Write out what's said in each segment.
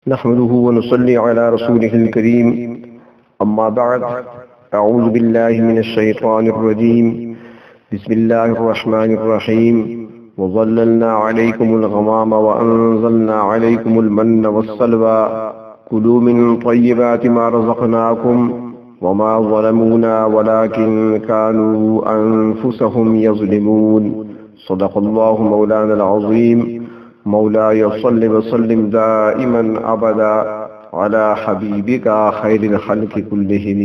نحمده ونصلي على رسوله الكريم أما بعد أعوذ بالله من الشيطان الرجيم بسم الله الرحمن الرحيم وظللنا عليكم الغمام وأنزلنا عليكم المن والسلوى كلوا من طيبات ما رزقناكم وما ظلمونا ولكن كانوا أنفسهم يظلمون صدق الله مولانا العظيم مولاي صل وسلم دائما ابدا على حبيبك خير الخلق كلهم۔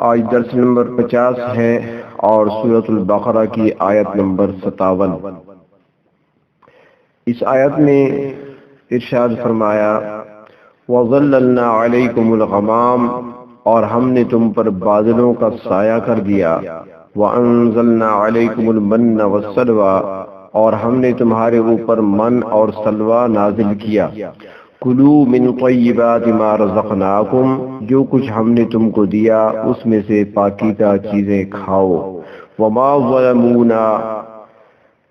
آج درس نمبر 50 ہے اور سورۃ البقرہ کی آیت نمبر 57۔ اس آیت میں ارشاد فرمایا وَظَلَّلْنَا عَلَيْكُمُ الْغَمَامَ، اور ہم نے تم پر بادلوں کا سایہ کر دیا، وَأَنزَلْنَا عَلَيْكُمُ الْمَنَّ وَالسَّلْوَىٰ، اور ہم نے تمہارے اوپر من اور سلوہ نازل کیا۔ کلوا من طیبات ما رزقناکم، جو کچھ ہم نے تم کو دیا اس میں سے پاکیزہ چیزیں کھاؤ۔ وما ظلمونا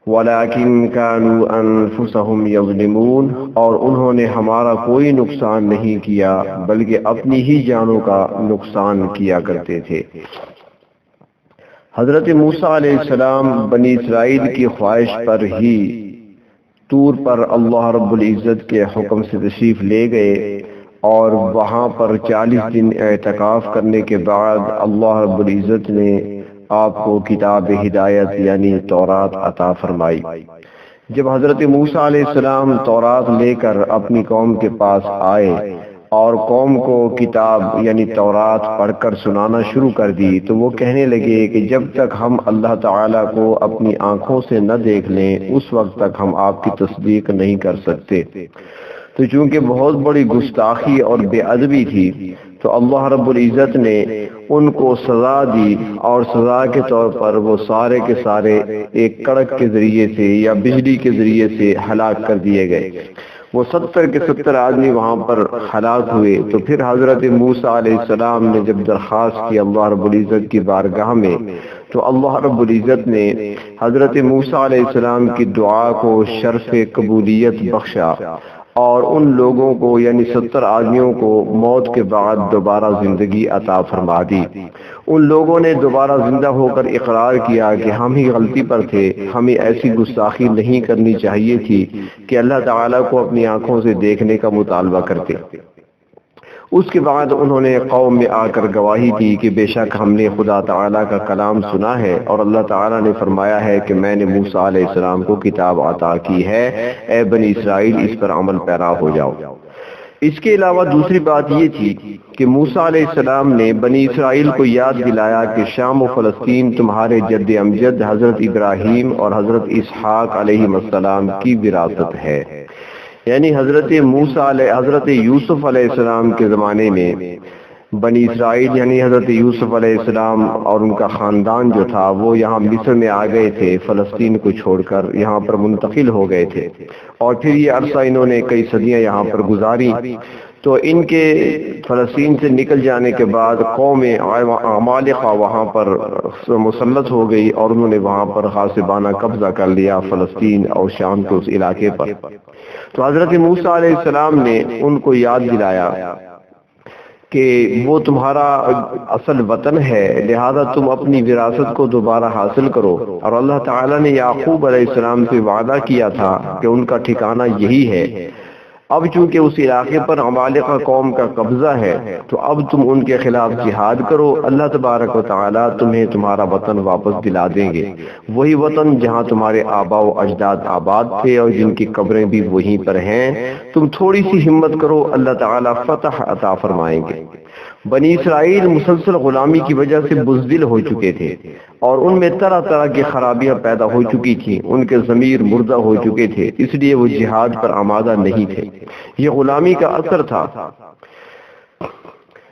ولکن كانوا انفسهم یظلمون، اور انہوں نے ہمارا کوئی نقصان نہیں کیا بلکہ اپنی ہی جانوں کا نقصان کیا کرتے تھے۔ حضرت موسیٰ علیہ السلام بنی اسرائیل کی خواہش پر ہی طور پر اللہ رب العزت کے حکم سے تشریف لے گئے، اور وہاں پر 40 دن اعتکاف کرنے کے بعد اللہ رب العزت نے آپ کو کتاب ہدایت یعنی تورات عطا فرمائی۔ جب حضرت موسیٰ علیہ السلام تورات لے کر اپنی قوم کے پاس آئے اور قوم کو کتاب یعنی تورات پڑھ کر سنانا شروع کر دی، تو وہ کہنے لگے کہ جب تک ہم اللہ تعالیٰ کو اپنی آنکھوں سے نہ دیکھ لیں اس وقت تک ہم آپ کی تصدیق نہیں کر سکتے۔ تو چونکہ بہت بڑی گستاخی اور بے ادبی تھی تو اللہ رب العزت نے ان کو سزا دی، اور سزا کے طور پر وہ سارے کے سارے ایک کڑک کے ذریعے سے یا بجلی کے ذریعے سے ہلاک کر دیے گئے۔ وہ 70 کے 70 آدمی وہاں پر ہلاک ہوئے۔ تو پھر حضرت موسیٰ علیہ السلام نے جب درخواست کی اللہ رب العزت کی بارگاہ میں، تو اللہ رب العزت نے حضرت موسیٰ علیہ السلام کی دعا کو شرف قبولیت بخشا، اور ان لوگوں کو یعنی 70 آدمیوں کو موت کے بعد دوبارہ زندگی عطا فرما دی۔ ان لوگوں نے دوبارہ زندہ ہو کر اقرار کیا کہ ہم ہی غلطی پر تھے، ہمیں ایسی گستاخی نہیں کرنی چاہیے تھی کہ اللہ تعالیٰ کو اپنی آنکھوں سے دیکھنے کا مطالبہ کرتے۔ اس کے بعد انہوں نے قوم میں آ کر گواہی دی کہ بے شک ہم نے خدا تعالیٰ کا کلام سنا ہے، اور اللہ تعالیٰ نے فرمایا ہے کہ میں نے موسیٰ علیہ السلام کو کتاب عطا کی ہے، اے بنی اسرائیل اس پر عمل پیرا ہو جاؤ۔ اس کے علاوہ دوسری بات یہ تھی کہ موسیٰ علیہ السلام نے بنی اسرائیل کو یاد دلایا کہ شام و فلسطین تمہارے جد امجد حضرت ابراہیم اور حضرت اسحاق علیہ السلام کی وراثت ہے، یعنی حضرت یوسف علیہ السلام کے زمانے میں بنی اسرائیل یعنی حضرت یوسف علیہ السلام اور ان کا خاندان جو تھا وہ یہاں مصر میں آ گئے تھے، فلسطین کو چھوڑ کر یہاں پر منتقل ہو گئے تھے، اور پھر یہ عرصہ انہوں نے کئی صدیاں یہاں پر گزاری۔ تو ان کے فلسطین سے نکل جانے کے بعد قوم عمالقہ وہاں پر مسلط ہو گئی، اور انہوں نے وہاں پر غاصبانہ قبضہ کر لیا فلسطین اور شام کے اس علاقے پر۔ تو حضرت موسیٰ علیہ السلام نے ان کو یاد دلایا کہ وہ تمہارا اصل وطن ہے، لہذا تم اپنی وراثت کو دوبارہ حاصل کرو، اور اللہ تعالیٰ نے یعقوب علیہ السلام سے وعدہ کیا تھا کہ ان کا ٹھکانہ یہی ہے۔ اب چونکہ اس علاقے پر عمالقہ قوم کا قبضہ ہے تو اب تم ان کے خلاف جہاد کرو، اللہ تبارک و تعالیٰ تمہیں تمہارا وطن واپس دلا دیں گے، وہی وطن جہاں تمہارے آباء و اجداد آباد تھے اور جن کی قبریں بھی وہیں پر ہیں۔ تم تھوڑی سی ہمت کرو، اللہ تعالیٰ فتح عطا فرمائیں گے۔ بنی اسرائیل مسلسل غلامی کی وجہ سے بزدل ہو چکے تھے، اور ان میں طرح طرح کی خرابیاں پیدا ہو چکی تھیں، ان کے ضمیر مردہ ہو چکے تھے، اس لیے وہ جہاد پر آمادہ نہیں تھے۔ یہ غلامی کا اثر تھا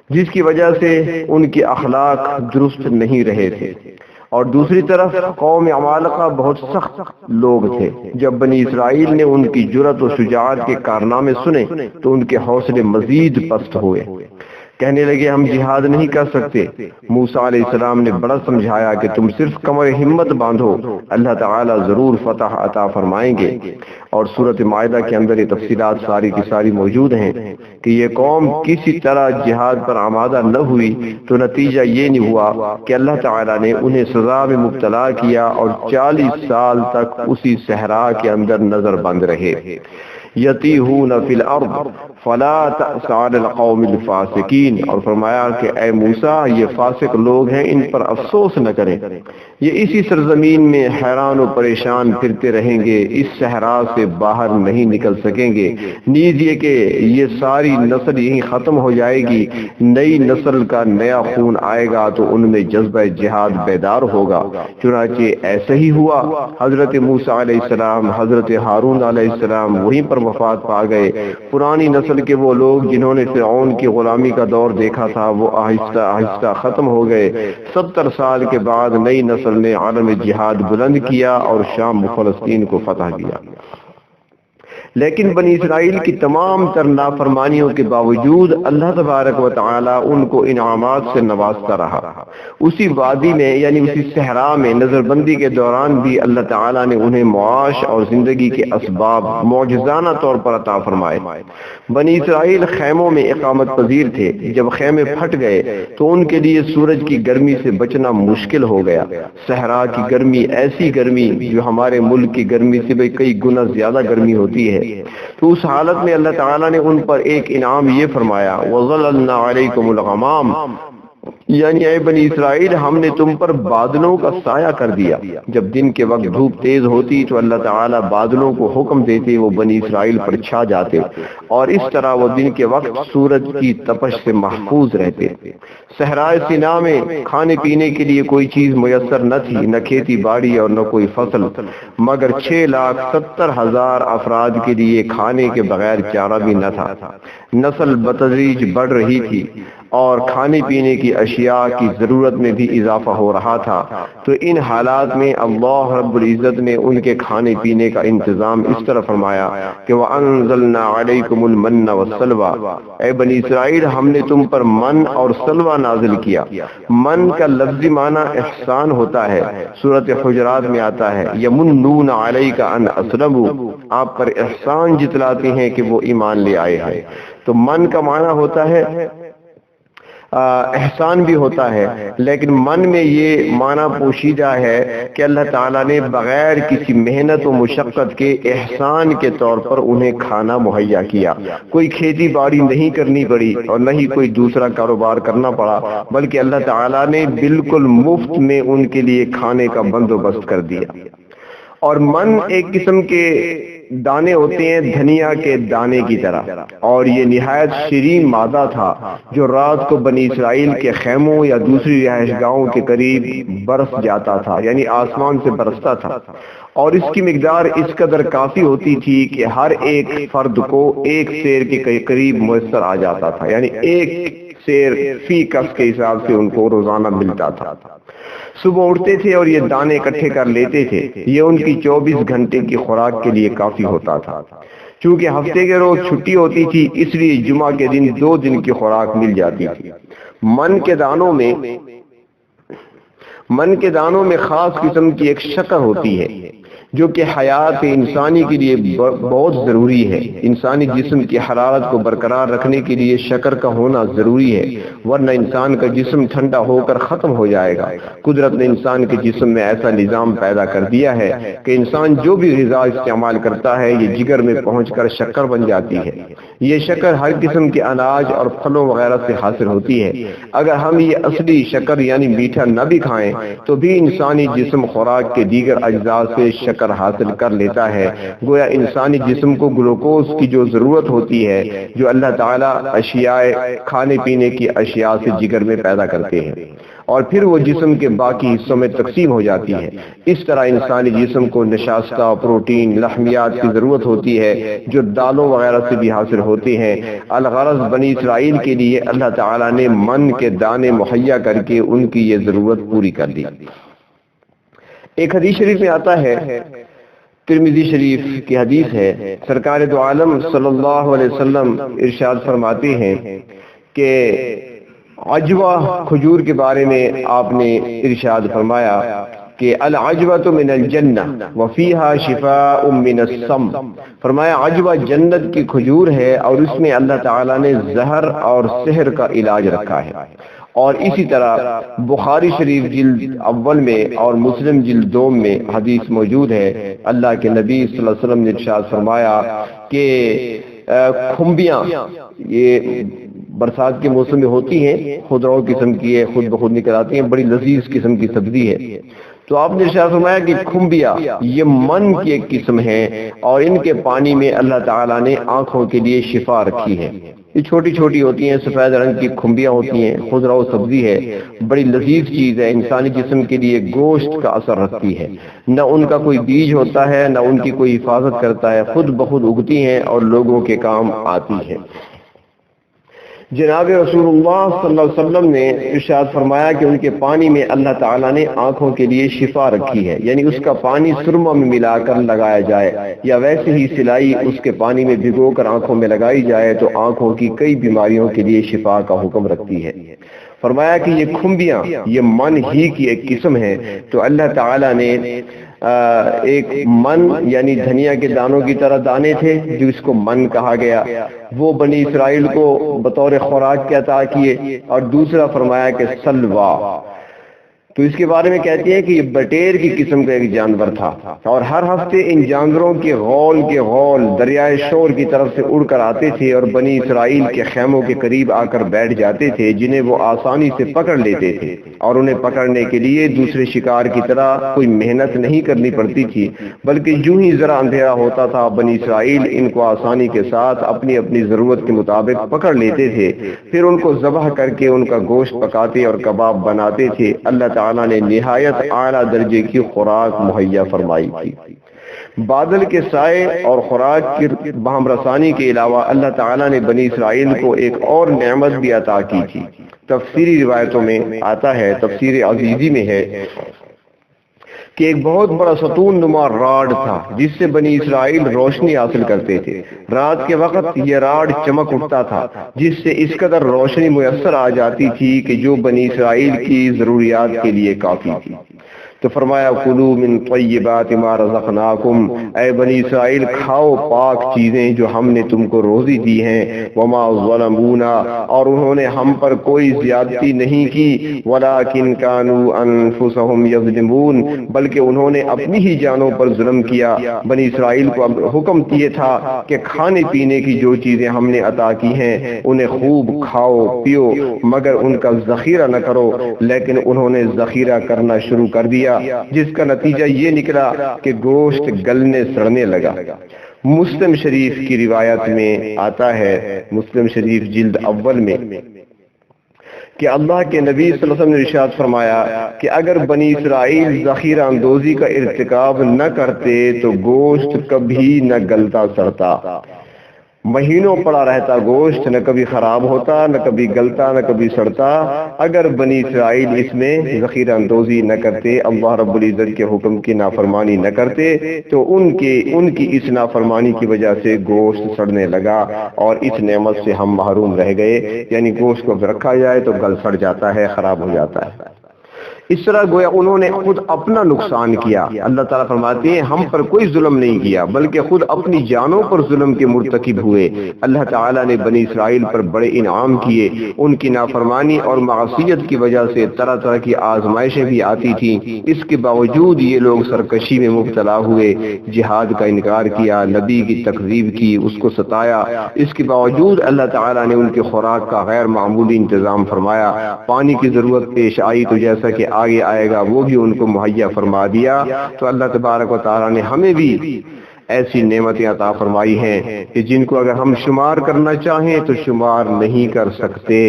جس کی وجہ سے ان کے اخلاق درست نہیں رہے تھے، اور دوسری طرف قوم عمالقہ بہت سخت لوگ تھے۔ جب بنی اسرائیل نے ان کی جرأت و شجاعت کے کارنامے سنے تو ان کے حوصلے مزید پست ہوئے۔ کہنے لگے ہم جہاد نہیں کر سکتے۔ موسیٰ علیہ السلام نے بڑا سمجھایا کہ تم صرف کمر ہمت باندھو، اللہ تعالیٰ ضرور فتح عطا فرمائیں گے۔ اور سورۃ مائدہ کے اندر یہ تفصیلات ساری کی ساری موجود ہیں کہ یہ قوم کسی طرح جہاد پر آمادہ نہ ہوئی تو نتیجہ یہ نہیں ہوا کہ اللہ تعالیٰ نے انہیں سزا میں مبتلا کیا اور 40 سال تک اسی صحرا کے اندر نظر بند رہے۔ یتیہون فی الارض فلا تأس علی القوم الفاسقین، اور فرمایا کہ اے موسیٰ یہ فاسق لوگ ہیں، ان پر افسوس نہ کریں، یہ اسی سرزمین میں حیران و پریشان پھرتے رہیں گے، اس صحرا سے باہر نہیں نکل سکیں گے، نیز یہ کہ یہ ساری نسل یہیں ختم ہو جائے گی، نئی نسل کا نیا خون آئے گا تو ان میں جذبہ جہاد بیدار ہوگا۔ چنانچہ ایسا ہی ہوا، حضرت موسیٰ علیہ السلام، حضرت ہارون علیہ السلام وہیں پر وفات پا گئے۔ پرانی نسل کے وہ لوگ جنہوں نے فرعون کی غلامی کا دور دیکھا تھا وہ آہستہ آہستہ ختم ہو گئے۔ 70 سال کے بعد نئی نسل نے عالم جہاد بلند کیا اور شام و فلسطین کو فتح کیا۔ لیکن بنی اسرائیل کی تمام تر نافرمانیوں کے باوجود اللہ تبارک و تعالی ان کو انعامات سے نوازتا رہا۔ اسی وادی میں یعنی اسی صحرا میں نظر بندی کے دوران بھی اللہ تعالی نے انہیں معاش اور زندگی کے اسباب معجزانہ طور پر عطا فرمائے۔ بنی اسرائیل خیموں میں اقامت پذیر تھے، جب خیمے پھٹ گئے تو ان کے لیے سورج کی گرمی سے بچنا مشکل ہو گیا۔ صحرا کی گرمی ایسی گرمی جو ہمارے ملک کی گرمی سے بھی کئی گنا زیادہ گرمی ہوتی ہے، تو اس حالت میں اللہ تعالیٰ نے ان پر ایک انعام یہ فرمایا وَظَلَلْنَا عَلَيْكُمُ الْغَمَامَ، یعنی اے بنی اسرائیل ہم نے تم پر بادلوں کا سایہ کر دیا۔ جب دن کے وقت دھوپ تیز ہوتی تو اللہ تعالیٰ بادلوں کو حکم دیتے، وہ بنی اسرائیل پر چھا جاتے اور اس طرح وہ دن کے وقت سورج کی تپش سے محفوظ رہتے۔ صحرائے سینا میں کھانے پینے کے لیے کوئی چیز میسر نہ تھی، نہ کھیتی باڑی اور نہ کوئی فصل، مگر 6,70,000 افراد کے لیے کھانے کے بغیر چارہ بھی نہ تھا۔ نسل بتدریج بڑھ رہی تھی اور کھانے پینے کی اشیاء کی ضرورت میں بھی اضافہ ہو رہا تھا، تو ان حالات میں اللہ رب العزت نے ان کے کھانے پینے کا انتظام اس طرح فرمایا کہ وَأَنزَلْنَا عَلَيْكُمُ الْمَنَّ وَالسَّلْوَىٰ، اے بنی اسرائیل ہم نے تم پر من اور سلوہ نازل کیا۔ من کا لفظی معنی احسان ہوتا ہے، سورۃ حجرات میں آتا ہے یمنون علیک ان اسلموا، آپ پر احسان جتلاتے ہیں کہ وہ ایمان لے آئے ہیں۔ تو من کا معنی ہوتا ہے احسان بھی ہوتا ہے، لیکن من میں یہ معنی پوشیدہ ہے کہ اللہ تعالیٰ نے بغیر کسی محنت و مشقت کے احسان کے طور پر انہیں کھانا مہیا کیا۔ کوئی کھیتی باڑی نہیں کرنی پڑی اور نہ ہی کوئی دوسرا کاروبار کرنا پڑا، بلکہ اللہ تعالیٰ نے بالکل مفت میں ان کے لیے کھانے کا بندوبست کر دیا۔ اور من ایک قسم کے دانے ہوتے ہیں دھنیا کے دانے کی طرح، اور یہ نہایت شیریں مادہ تھا جو رات کو بنی اسرائیل کے خیموں یا دوسری رہائش گاہوں کے قریب برس جاتا تھا، یعنی آسمان سے برستا تھا، اور اس کی مقدار اس قدر کافی ہوتی تھی کہ ہر ایک فرد کو ایک سیر کے قریب میسر آ جاتا تھا، یعنی ایک سیر فی کس کے حساب سے ان کو روزانہ ملتا تھا۔ صبح اٹھتے تھے اور یہ دانے اکٹھے کر لیتے تھے، یہ ان کی 24 گھنٹے کی خوراک کے لیے کافی ہوتا تھا۔ چونکہ ہفتے کے روز چھٹی ہوتی تھی اس لیے جمعہ کے دن 2 دن کی خوراک مل جاتی تھی۔ من کے دانوں میں خاص قسم کی ایک شکر ہوتی ہے جو کہ حیات انسانی کے لیے بہت ضروری ہے۔ انسانی جسم کی حرارت کو برقرار رکھنے کے لیے شکر کا ہونا ضروری ہے، ورنہ انسان کا جسم ٹھنڈا ہو کر ختم ہو جائے گا۔ قدرت نے انسان کے جسم میں ایسا نظام پیدا کر دیا ہے کہ انسان جو بھی غذا استعمال کرتا ہے یہ جگر میں پہنچ کر شکر بن جاتی ہے۔ یہ شکر ہر قسم کے اناج اور پھلوں وغیرہ سے حاصل ہوتی ہے۔ اگر ہم یہ اصلی شکر یعنی میٹھا نہ بھی کھائیں تو بھی انسانی جسم خوراک کے دیگر اجزاء سے شکر حاصل کر لیتا ہے۔ گویا انسانی جسم کو گلوکوز کی جو ضرورت ہوتی ہے جو اللہ تعالیٰ اشیاء کھانے پینے کی اشیاء سے جگر میں پیدا کرتے ہیں اور پھر وہ جسم کے باقی حصوں میں تقسیم ہو جاتی ہے۔ اس طرح انسانی جسم کو نشاستہ، پروٹین، لحمیات کی ضرورت ہوتی ہے جو دالوں وغیرہ سے بھی حاصل ہوتے ہیں۔ الغرض بنی اسرائیل کے لیے اللہ تعالیٰ نے من کے دانے مہیا کر کے ان کی یہ ضرورت پوری کر دی۔ ایک حدیث شریف میں آتا ہے، ترمذی شریف کی حدیث ہے، سرکار دو عالم صلی اللہ علیہ وسلم ارشاد فرماتے ہیں کہ عجوہ کھجور کے بارے میں آپ نے ارشاد فرمایا کہ العجوۃ من الجنہ وفیہا شفاء من السم، فرمایا عجوہ جنت کی کھجور ہے اور اس میں اللہ تعالیٰ نے زہر اور سحر کا علاج رکھا ہے۔ اور اسی طرح بخاری شریف جلد اول میں اور مسلم جلد دوم میں حدیث موجود ہے، اللہ کے نبی صلی اللہ علیہ وسلم نے ارشاد فرمایا کہ کھمبیاں یہ برسات کے موسم میں ہوتی ہیں، خضرو قسم کی ہے، خود بخود نکل آتی ہیں، بڑی لذیذ قسم کی سبزی ہے۔ تو آپ نے ارشاد فرمایا کہ کھمبیا یہ من کی ایک قسم ہے اور ان کے پانی میں اللہ تعالیٰ نے آنکھوں کے لیے شفا رکھی ہے۔ یہ چھوٹی چھوٹی ہوتی ہیں، سفید رنگ کی کھمبیاں ہوتی ہیں، خضرو سبزی ہے، بڑی لذیذ چیز ہے، انسانی جسم کے لیے گوشت کا اثر رکھتی ہے، نہ ان کا کوئی بیج ہوتا ہے نہ ان کی کوئی حفاظت کرتا ہے، خود بخود اگتی ہیں اور لوگوں کے کام آتی ہیں۔ جناب رسول اللہ صلی اللہ علیہ وسلم نے ارشاد فرمایا کہ ان کے پانی میں اللہ تعالیٰ نے آنکھوں کے لیے شفا رکھی ہے، یعنی اس کا پانی سرما میں ملا کر لگایا جائے یا ویسے ہی سلائی اس کے پانی میں بھگو کر آنکھوں میں لگائی جائے تو آنکھوں کی کئی بیماریوں کے لیے شفا کا حکم رکھتی ہے۔ فرمایا کہ یہ کھمبیاں یہ من ہی کی ایک قسم ہے، تو اللہ تعالیٰ نے ایک من یعنی دھنیا کے دانوں کی طرح دانے تھے جو اس کو من کہا گیا، وہ بنی اسرائیل کو بطور خوراک کے عطا کیے، اور دوسرا فرمایا کہ سلوا، تو اس کے بارے میں کہتے ہیں کہ یہ بٹیر کی قسم کا ایک جانور تھا، اور ہر ہفتے ان جانوروں کے غول دریائے شور کی طرف سے اڑ کر آتے تھے اور بنی اسرائیل کے خیموں کے قریب آ کر بیٹھ جاتے تھے، جنہیں وہ آسانی سے پکڑ لیتے تھے، اور انہیں پکڑنے کے لیے دوسرے شکار کی طرح کوئی محنت نہیں کرنی پڑتی تھی، بلکہ یوں ہی ذرا اندھیرا ہوتا تھا بنی اسرائیل ان کو آسانی کے ساتھ اپنی اپنی ضرورت کے مطابق پکڑ لیتے تھے، پھر ان کو ذبح کر کے ان کا گوشت پکاتے اور کباب بناتے تھے۔ اللہ تعالیٰ نے نہایت اعلیٰ درجے کی خوراک مہیا فرمائی تھی۔ بادل کے سائے اور خوراک کی باہم رسانی کے علاوہ اللہ تعالیٰ نے بنی اسرائیل کو ایک اور نعمت بھی عطا کی تھی۔ تفسیری روایتوں میں آتا ہے، تفسیر عزیزی میں ہے کہ ایک بہت بڑا ستون نما راڈ تھا جس سے بنی اسرائیل روشنی حاصل کرتے تھے۔ رات کے وقت یہ راڈ چمک اٹھتا تھا جس سے اس قدر روشنی میسر آ جاتی تھی کہ جو بنی اسرائیل کی ضروریات کے لیے کافی تھی۔ تو فرمایا کلوا من طیبات ما رزقناکم، اے بنی اسرائیل کھاؤ پاک چیزیں جو ہم نے تم کو روزی دی ہیں، وما ظلمونا، اور انہوں نے ہم پر کوئی زیادتی نہیں کی، ولکن کانوا انفسهم یظلمون، بلکہ انہوں نے اپنی ہی جانوں پر ظلم کیا۔ بنی اسرائیل کو حکم یہ تھا کہ کھانے پینے کی جو چیزیں ہم نے عطا کی ہیں انہیں خوب کھاؤ پیو، مگر ان کا ذخیرہ نہ کرو، لیکن انہوں نے ذخیرہ کرنا شروع کر دیا، جس کا نتیجہ یہ نکلا کہ گوشت گلنے سڑنے لگا۔ مسلم شریف کی روایت میں آتا ہے، مسلم شریف جلد اول میں، کہ اللہ کے نبی صلی اللہ علیہ وسلم نے ارشاد فرمایا کہ اگر بنی اسرائیل ذخیرہ اندوزی کا ارتکاب نہ کرتے تو گوشت کبھی نہ گلتا سڑتا، مہینوں پڑا رہتا گوشت، نہ کبھی خراب ہوتا نہ کبھی گلتا نہ کبھی سڑتا، اگر بنی اسرائیل اس میں ذخیرہ اندوزی نہ کرتے، اللہ رب العزت کے حکم کی نافرمانی نہ کرتے، تو ان کی اس نافرمانی کی وجہ سے گوشت سڑنے لگا اور اس نعمت سے ہم محروم رہ گئے، یعنی گوشت کو رکھا جائے تو گل سڑ جاتا ہے، خراب ہو جاتا ہے۔ اس طرح گویا انہوں نے خود اپنا نقصان کیا۔ اللہ تعالیٰ فرماتے ہیں ہم پر کوئی ظلم نہیں کیا بلکہ خود اپنی جانوں پر ظلم کے مرتکب ہوئے۔ اللہ تعالیٰ نے بنی اسرائیل پر بڑے انعام کیے، ان کی نافرمانی اور معصیت کی وجہ سے طرح طرح کی آزمائشیں بھی آتی تھیں، اس کے باوجود یہ لوگ سرکشی میں مبتلا ہوئے، جہاد کا انکار کیا، نبی کی تکذیب کی، اس کو ستایا، اس کے باوجود اللہ تعالیٰ نے ان کی خوراک کا غیر معمولی انتظام فرمایا۔ پانی کی ضرورت پیش آئی تو جیسا کہ آگے آئے گا وہ بھی ان کو مہیا فرما دیا۔ تو اللہ تبارک و تعالیٰ نے ہمیں بھی ایسی نعمتیں عطا فرمائی ہیں کہ جن کو اگر ہم شمار کرنا چاہیں تو شمار نہیں کر سکتے۔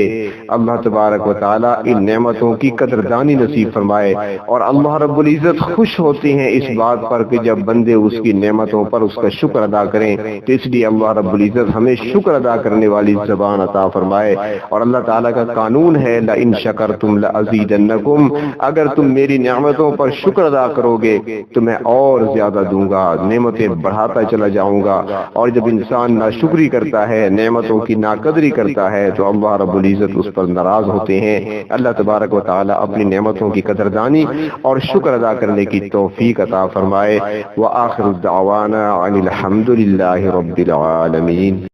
اللہ تبارک و تعالیٰ ان نعمتوں کی قدردانی نصیب فرمائے، اور اللہ رب العزت خوش ہوتے ہیں اس بات پر کہ جب بندے اس کی نعمتوں پر اس کا شکر ادا کریں، تو اس لیے اللہ رب العزت ہمیں شکر ادا کرنے والی زبان عطا فرمائے۔ اور اللہ تعالیٰ کا قانون ہے لئن شکرتم لازیدنکم، اگر تم میری نعمتوں پر شکر ادا کرو گے تو میں اور زیادہ دوں گا، نعمتیں بڑھاتا چلا جاؤں گا، اور جب انسان ناشکری کرتا ہے، نعمتوں کی ناقدری کرتا ہے تو اللہ رب العزت اس پر ناراض ہوتے ہیں۔ اللہ تبارک و تعالی اپنی نعمتوں کی قدردانی اور شکر ادا کرنے کی توفیق عطا فرمائے۔ وآخر الدعوانا عن الحمد للہ رب العالمین۔